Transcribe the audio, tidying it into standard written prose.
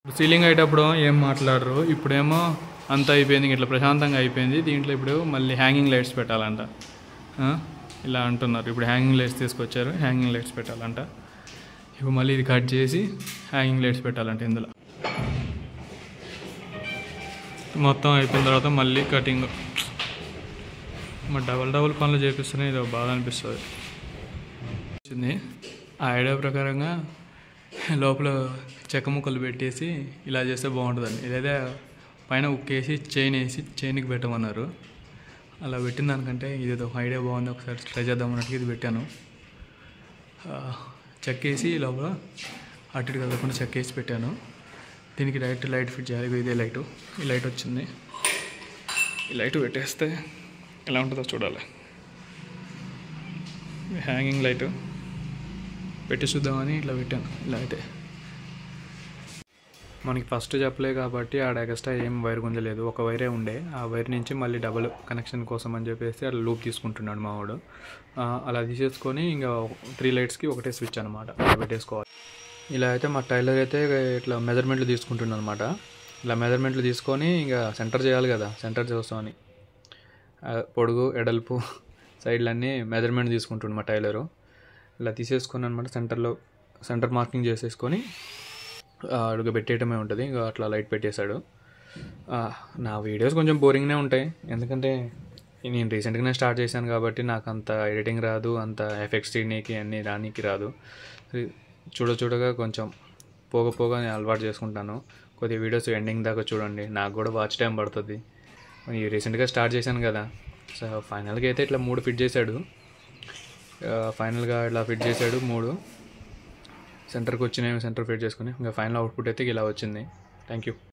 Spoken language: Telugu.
సీలింగ్ అయ్యేటప్పుడు ఏం మాట్లాడరు, ఇప్పుడేమో అంత అయిపోయింది, ఇట్లా ప్రశాంతంగా అయిపోయింది. దీంట్లో ఇప్పుడు మళ్ళీ హ్యాంగింగ్ లైట్స్ పెట్టాలంట. ఇలా అంటున్నారు. ఇప్పుడు హ్యాంగింగ్ లైట్స్ తీసుకొచ్చారు, హ్యాంగింగ్ లైట్స్ పెట్టాలంట. ఇప్పుడు మళ్ళీ ఇది కట్ చేసి హ్యాంగింగ్ లైట్స్ పెట్టాలంట. ఇందులో మొత్తం అయిపోయిన తర్వాత మళ్ళీ కటింగ్. మరి డబల్ పనులు చేపిస్తేనే ఇది బాగా అనిపిస్తుంది. వచ్చింది ఆ ఐడియా ప్రకారంగా లోపల చెక్క ముక్కలు పెట్టేసి ఇలా చేస్తే బాగుంటుందండి. ఇదైతే పైన ఉక్కేసి చైన్ వేసి చైన్కి పెట్టమన్నారు. అలా పెట్టిన దానికంటే ఇదేదో ఐడియా బాగుంది, ఒకసారి ట్రై చేద్దాం అన్నట్టుగా ఇది పెట్టాను. చెక్కేసి లోపల అటు ఇటు కదలకుండా చెక్కేసి పెట్టాను. దీనికి డైరెక్ట్ లైట్ ఫిట్ చేయాలి. ఇదే లైటు, ఈ లైట్ వచ్చింది. ఈ లైట్ పెట్టేస్తే ఎలా ఉంటుందో చూడాలి. హ్యాంగింగ్ లైటు పెట్టి చూద్దామని ఇట్లా పెట్టాను. ఇలా అయితే మనకి ఫస్ట్ చెప్పలే కాబట్టి ఆడ ఎక్స్ట్రా ఏం వైర్ గుంజలేదు, ఒక వైరే ఉండే. ఆ వైర్ నుంచి మళ్ళీ డబుల్ కనెక్షన్ కోసం అని చెప్పేసి అలా లూప్ తీసుకుంటున్నాడు మా వాడు. అలా తీసేసుకొని ఇంకా 3 లైట్స్కి ఒకటే స్విచ్ అనమాట, అలా పెట్టేసుకోవాలి. ఇలా అయితే మా టైలర్ అయితే ఇట్లా మెజర్మెంట్లు తీసుకుంటున్నాను అనమాట. ఇలా మెజర్మెంట్లు తీసుకొని ఇంకా సెంటర్ చేయాలి కదా, సెంటర్ చూస్తామని పొడుగు ఎడల్పు సైడ్లన్నీ మెజర్మెంట్ తీసుకుంటున్నాను మా టైలరు. ఇలా తీసేసుకొని అనమాట సెంటర్ మార్కింగ్ చేసేసుకొని అడుగు పెట్టేయటమే ఉంటుంది. ఇంకా అట్లా లైట్ పెట్టేశాడు. నా వీడియోస్ కొంచెం బోరింగ్నే ఉంటాయి, ఎందుకంటే నేను రీసెంట్గానే స్టార్ట్ చేశాను కాబట్టి నాకు అంత ఎడిటింగ్ రాదు, అంత ఎఫెక్ట్స్ తీయడానికి అన్నీ రానికి రాదు. చూడగా కొంచెం పోగా నేను అలవాటు చేసుకుంటాను. కొద్దిగా వీడియోస్ ఎండింగ్ దాకా చూడండి, నాకు కూడా వాచ్ టైం పడుతుంది. రీసెంట్గా స్టార్ట్ చేశాను కదా. సో ఫైనల్గా అయితే ఇట్లా 3 ఫిట్ చేశాడు. ఫైనల్గా ఇట్లా ఫిట్ చేశాడు 3 సెంటర్కి వచ్చినాయి. సెంటర్ ఫిట్ చేసుకుని ఇంకా ఫైనల్ అవుట్పుట్ అయితే ఇలా వచ్చింది. Thank you.